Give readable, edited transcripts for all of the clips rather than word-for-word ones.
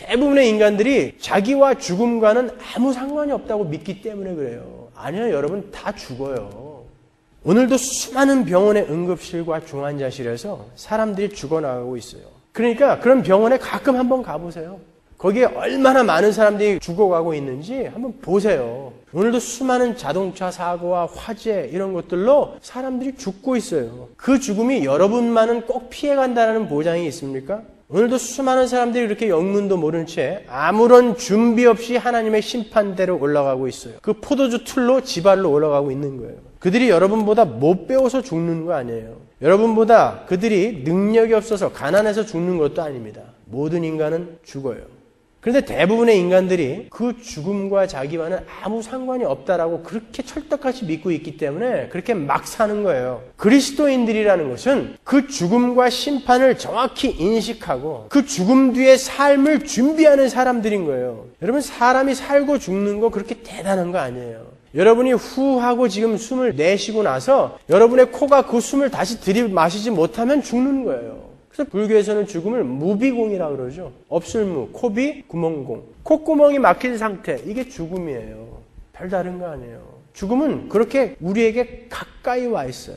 대부분의 인간들이 자기와 죽음과는 아무 상관이 없다고 믿기 때문에 그래요. 아니요, 여러분, 다 죽어요. 오늘도 수많은 병원의 응급실과 중환자실에서 사람들이 죽어나가고 있어요. 그러니까 그런 병원에 가끔 한번 가보세요. 거기에 얼마나 많은 사람들이 죽어가고 있는지 한번 보세요. 오늘도 수많은 자동차 사고와 화재 이런 것들로 사람들이 죽고 있어요. 그 죽음이 여러분만은 꼭 피해간다는 보장이 있습니까? 오늘도 수많은 사람들이 이렇게 영문도 모른 채 아무런 준비 없이 하나님의 심판대로 올라가고 있어요. 그 포도주 틀로 지발로 올라가고 있는 거예요. 그들이 여러분보다 못 배워서 죽는 거 아니에요. 여러분보다 그들이 능력이 없어서 가난해서 죽는 것도 아닙니다. 모든 인간은 죽어요. 그런데 대부분의 인간들이 그 죽음과 자기와는 아무 상관이 없다라고 그렇게 철떡같이 믿고 있기 때문에 그렇게 막 사는 거예요. 그리스도인들이라는 것은 그 죽음과 심판을 정확히 인식하고 그 죽음 뒤의 삶을 준비하는 사람들인 거예요. 여러분, 사람이 살고 죽는 거 그렇게 대단한 거 아니에요. 여러분이 후 하고 지금 숨을 내쉬고 나서 여러분의 코가 그 숨을 다시 들이마시지 못하면 죽는 거예요. 그래서 불교에서는 죽음을 무비공이라고 그러죠. 없을무, 코비, 구멍공. 콧구멍이 막힌 상태, 이게 죽음이에요. 별다른 거 아니에요. 죽음은 그렇게 우리에게 가까이 와 있어요.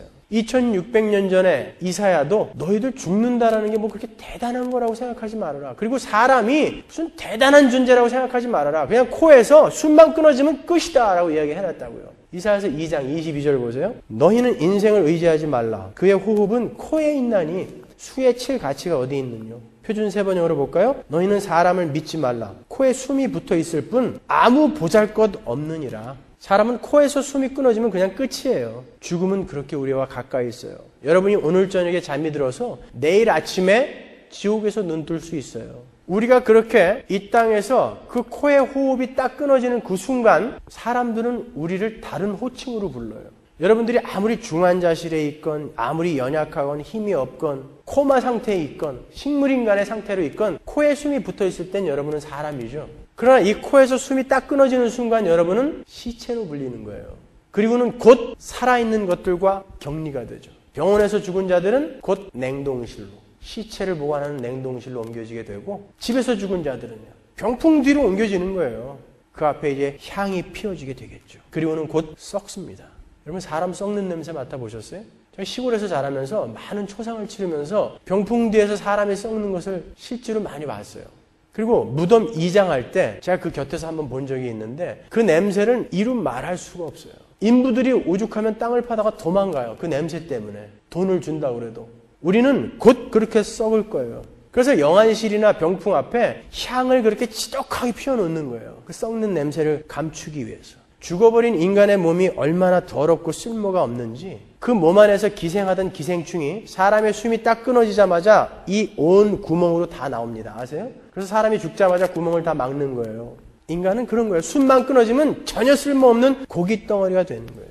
2600년 전에 이사야도 너희들 죽는다라는 게 뭐 그렇게 대단한 거라고 생각하지 말아라. 그리고 사람이 무슨 대단한 존재라고 생각하지 말아라. 그냥 코에서 숨만 끊어지면 끝이다 라고 이야기해놨다고요. 이사야서 2장 22절 보세요. 너희는 인생을 의지하지 말라. 그의 호흡은 코에 있나니 수에 칠 가치가 어디 있느뇨. 표준 세번역으로 볼까요? 너희는 사람을 믿지 말라. 코에 숨이 붙어 있을 뿐 아무 보잘것 없느니라. 사람은 코에서 숨이 끊어지면 그냥 끝이에요. 죽음은 그렇게 우리와 가까이 있어요. 여러분이 오늘 저녁에 잠이 들어서 내일 아침에 지옥에서 눈 뜰 수 있어요. 우리가 그렇게 이 땅에서 그 코의 호흡이 딱 끊어지는 그 순간 사람들은 우리를 다른 호칭으로 불러요. 여러분들이 아무리 중환자실에 있건 아무리 연약하건 힘이 없건 코마 상태에 있건 식물인간의 상태로 있건 코에 숨이 붙어있을 땐 여러분은 사람이죠. 그러나 이 코에서 숨이 딱 끊어지는 순간 여러분은 시체로 불리는 거예요. 그리고는 곧 살아있는 것들과 격리가 되죠. 병원에서 죽은 자들은 곧 냉동실로, 시체를 보관하는 냉동실로 옮겨지게 되고 집에서 죽은 자들은요, 병풍 뒤로 옮겨지는 거예요. 그 앞에 이제 향이 피어지게 되겠죠. 그리고는 곧 썩습니다. 여러분, 사람 썩는 냄새 맡아보셨어요? 제가 시골에서 자라면서 많은 초상을 치르면서 병풍 뒤에서 사람이 썩는 것을 실제로 많이 봤어요. 그리고 무덤 이장할 때 제가 그 곁에서 한번 본 적이 있는데 그 냄새는 이루 말할 수가 없어요. 인부들이 오죽하면 땅을 파다가 도망가요. 그 냄새 때문에. 돈을 준다고 그래도. 우리는 곧 그렇게 썩을 거예요. 그래서 영안실이나 병풍 앞에 향을 그렇게 지독하게 피워놓는 거예요. 그 썩는 냄새를 감추기 위해서. 죽어버린 인간의 몸이 얼마나 더럽고 쓸모가 없는지 그 몸 안에서 기생하던 기생충이 사람의 숨이 딱 끊어지자마자 이 온 구멍으로 다 나옵니다. 아세요? 그래서 사람이 죽자마자 구멍을 다 막는 거예요. 인간은 그런 거예요. 숨만 끊어지면 전혀 쓸모없는 고기 덩어리가 되는 거예요.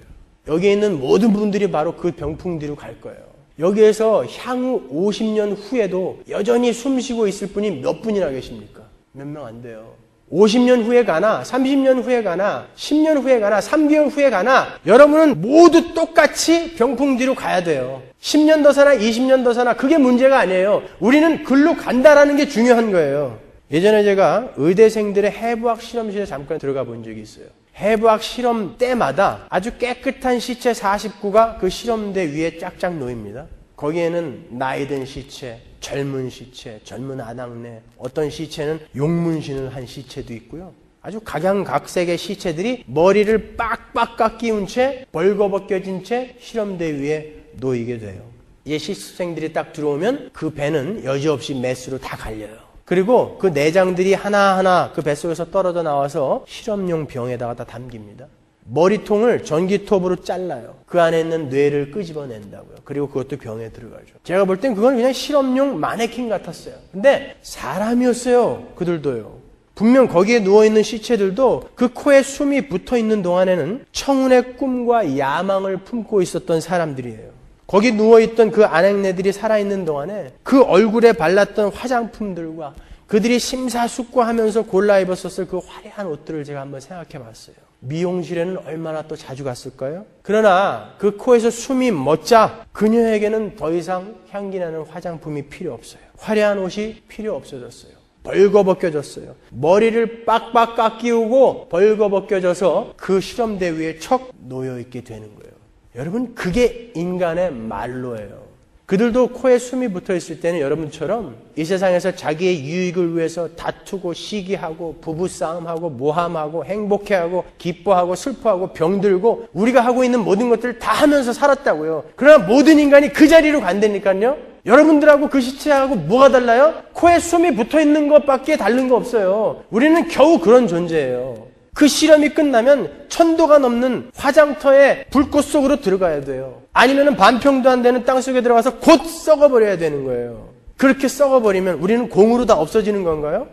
여기에 있는 모든 분들이 바로 그 병풍 뒤로 갈 거예요. 여기에서 향후 50년 후에도 여전히 숨 쉬고 있을 분이 몇 분이나 계십니까? 몇 명 안 돼요. 50년 후에 가나 30년 후에 가나 10년 후에 가나 3개월 후에 가나 여러분은 모두 똑같이 병풍 뒤로 가야 돼요. 10년 더 사나 20년 더 사나 그게 문제가 아니에요. 우리는 글로 간다라는 게 중요한 거예요. 예전에 제가 의대생들의 해부학 실험실에 잠깐 들어가 본 적이 있어요. 해부학 실험 때마다 아주 깨끗한 시체 49가 그 실험대 위에 쫙쫙 놓입니다. 거기에는 나이든 시체, 젊은 시체, 젊은 아낙네, 어떤 시체는 용문신을 한 시체도 있고요. 아주 각양각색의 시체들이 머리를 빡빡 깎이운 채 벌거벗겨진 채 실험대 위에 놓이게 돼요. 이제 실습생들이 딱 들어오면 그 배는 여지없이 메스로 다 갈려요. 그리고 그 내장들이 하나하나 그 뱃속에서 떨어져 나와서 실험용 병에다가 다 담깁니다. 머리통을 전기톱으로 잘라요. 그 안에 있는 뇌를 끄집어낸다고요. 그리고 그것도 병에 들어가죠. 제가 볼 땐 그건 그냥 실험용 마네킹 같았어요. 근데 사람이었어요. 그들도요. 분명 거기에 누워있는 시체들도 그 코에 숨이 붙어있는 동안에는 청운의 꿈과 야망을 품고 있었던 사람들이에요. 거기 누워있던 그 아낙네들이 살아있는 동안에 그 얼굴에 발랐던 화장품들과 그들이 심사숙고하면서 골라 입었었을 그 화려한 옷들을 제가 한번 생각해 봤어요. 미용실에는 얼마나 또 자주 갔을까요? 그러나 그 코에서 숨이 멎자 그녀에게는 더 이상 향기나는 화장품이 필요 없어요. 화려한 옷이 필요 없어졌어요. 벌거벗겨졌어요. 머리를 빡빡 깎이우고 벌거벗겨져서 그 실험대 위에 척 놓여있게 되는 거예요. 여러분, 그게 인간의 말로예요. 그들도 코에 숨이 붙어있을 때는 여러분처럼 이 세상에서 자기의 유익을 위해서 다투고 시기하고 부부싸움하고 모함하고 행복해하고 기뻐하고 슬퍼하고 병들고 우리가 하고 있는 모든 것들을 다 하면서 살았다고요. 그러나 모든 인간이 그 자리로 간다니까요. 여러분들하고 그 시체하고 뭐가 달라요? 코에 숨이 붙어있는 것밖에 다른 거 없어요. 우리는 겨우 그런 존재예요. 그 실험이 끝나면 1000도가 넘는 화장터의 불꽃 속으로 들어가야 돼요. 아니면 반평도 안 되는 땅속에 들어가서 곧 썩어버려야 되는 거예요. 그렇게 썩어버리면 우리는 공으로 다 없어지는 건가요?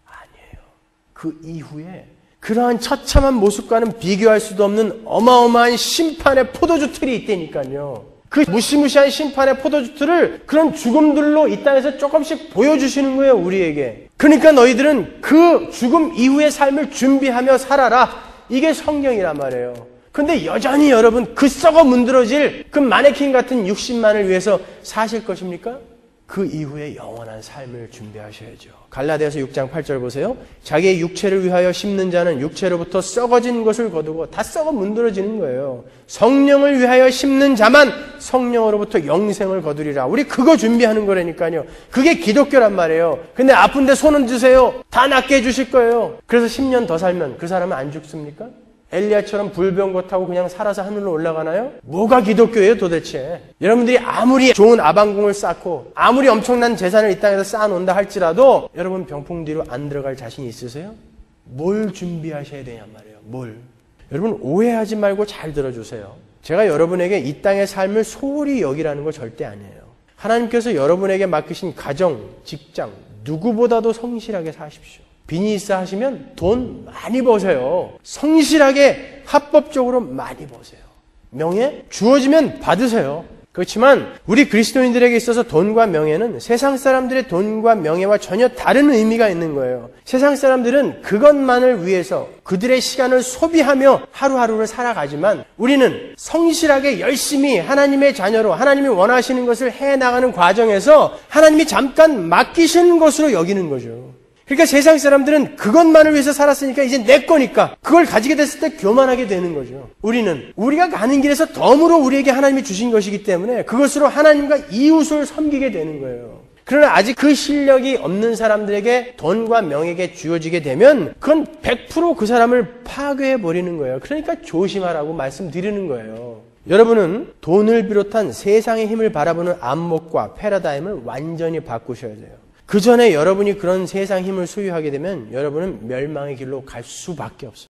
아니에요. 그 이후에 그러한 처참한 모습과는 비교할 수도 없는 어마어마한 심판의 포도주 틀이 있다니까요. 그 무시무시한 심판의 포도주 틀을 그런 죽음들로 이 땅에서 조금씩 보여주시는 거예요, 우리에게. 그러니까 너희들은 그 죽음 이후의 삶을 준비하며 살아라. 이게 성경이란 말이에요. 근데 여전히 여러분 그 썩어 문드러질 그 마네킹 같은 60만을 위해서 사실 것입니까? 그 이후에 영원한 삶을 준비하셔야죠. 갈라디아서 6장 8절 보세요. 자기의 육체를 위하여 심는 자는 육체로부터 썩어진 것을 거두고 다 썩어 문드러지는 거예요. 성령을 위하여 심는 자만 성령으로부터 영생을 거두리라. 우리 그거 준비하는 거라니까요. 그게 기독교란 말이에요. 근데 아픈데 손은 드세요. 다 낫게 해주실 거예요. 그래서 10년 더 살면 그 사람은 안 죽습니까? 엘리야처럼 불병거 타고 그냥 살아서 하늘로 올라가나요? 뭐가 기독교예요 도대체? 여러분들이 아무리 좋은 아방궁을 쌓고 아무리 엄청난 재산을 이 땅에서 쌓아놓는다 할지라도 여러분 병풍 뒤로 안 들어갈 자신이 있으세요? 뭘 준비하셔야 되냔 말이에요. 뭘? 여러분 오해하지 말고 잘 들어주세요. 제가 여러분에게 이 땅의 삶을 소홀히 여기라는 거 절대 아니에요. 하나님께서 여러분에게 맡기신 가정, 직장 누구보다도 성실하게 사십시오. 비즈니스 하시면 돈 많이 버세요. 성실하게 합법적으로 많이 버세요. 명예 주어지면 받으세요. 그렇지만 우리 그리스도인들에게 있어서 돈과 명예는 세상 사람들의 돈과 명예와 전혀 다른 의미가 있는 거예요. 세상 사람들은 그것만을 위해서 그들의 시간을 소비하며 하루하루를 살아가지만 우리는 성실하게 열심히 하나님의 자녀로 하나님이 원하시는 것을 해나가는 과정에서 하나님이 잠깐 맡기시는 것으로 여기는 거죠. 그러니까 세상 사람들은 그것만을 위해서 살았으니까 이제 내 거니까 그걸 가지게 됐을 때 교만하게 되는 거죠. 우리는 우리가 가는 길에서 덤으로 우리에게 하나님이 주신 것이기 때문에 그것으로 하나님과 이웃을 섬기게 되는 거예요. 그러나 아직 그 실력이 없는 사람들에게 돈과 명예가 주어지게 되면 그건 100% 그 사람을 파괴해버리는 거예요. 그러니까 조심하라고 말씀드리는 거예요. 여러분은 돈을 비롯한 세상의 힘을 바라보는 안목과 패러다임을 완전히 바꾸셔야 돼요. 그 전에 여러분이 그런 세상 힘을 소유하게 되면 여러분은 멸망의 길로 갈 수밖에 없어요.